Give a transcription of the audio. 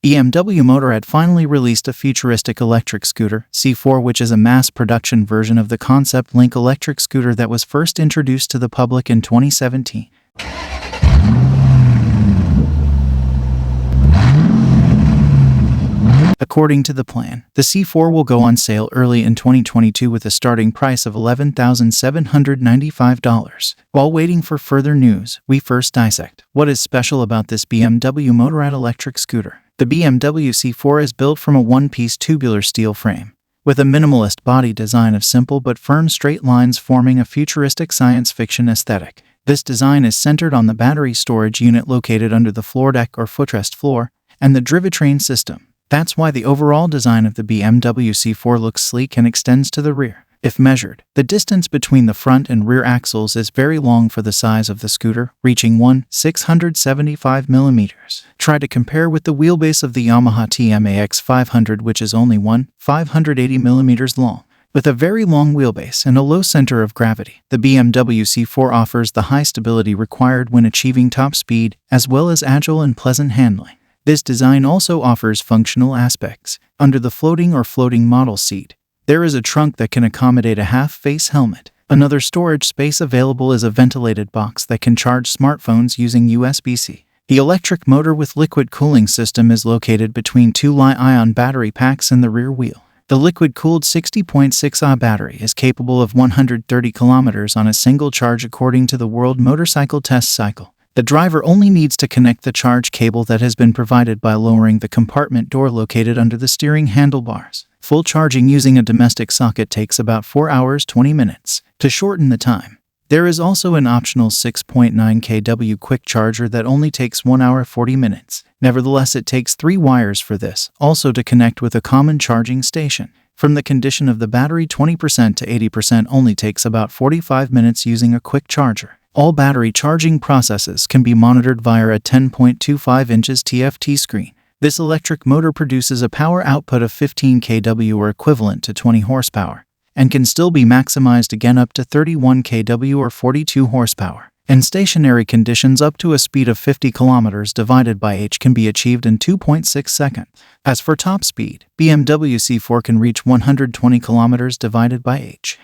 BMW Motorrad finally released a futuristic electric scooter, C4, which is a mass production version of the Concept Link electric scooter that was first introduced to the public in 2017. According to the plan, the C4 will go on sale early in 2022 with a starting price of $11,795. While waiting for further news, we first dissect what is special about this BMW Motorrad electric scooter. The BMW C4 is built from a one-piece tubular steel frame, with a minimalist body design of simple but firm straight lines forming a futuristic science fiction aesthetic. This design is centered on the battery storage unit located under the floor deck or footrest floor, and the drivetrain system. That's why the overall design of the BMW C4 looks sleek and extends to the rear. If measured, the distance between the front and rear axles is very long for the size of the scooter, reaching 675 mm. Try to compare with the wheelbase of the Yamaha TMAX 500, which is only 580 mm long. With a very long wheelbase and a low center of gravity, the BMW C4 offers the high stability required when achieving top speed, as well as agile and pleasant handling. This design also offers functional aspects. Under the floating model seat, there is a trunk that can accommodate a half-face helmet. Another storage space available is a ventilated box that can charge smartphones using USB-C. The electric motor with liquid cooling system is located between two Li-ion battery packs in the rear wheel. The liquid-cooled 60.6Ah battery is capable of 130 kilometers on a single charge according to the World Motorcycle Test Cycle. The driver only needs to connect the charge cable that has been provided by lowering the compartment door located under the steering handlebars. Full charging using a domestic socket takes about 4 hours 20 minutes. To shorten the time, there is also an optional 6.9 kW quick charger that only takes 1 hour 40 minutes. Nevertheless, it takes 3 wires for this, also to connect with a common charging station. From the condition of the battery, 20% to 80% only takes about 45 minutes using a quick charger. All battery charging processes can be monitored via a 10.25 inches TFT screen. This electric motor produces a power output of 15 kW or equivalent to 20 horsepower, and can still be maximized again up to 31 kW or 42 horsepower. In stationary conditions, up to a speed of 50 km divided by h can be achieved in 2.6 seconds. As for top speed, BMW C4 can reach 120 km divided by h.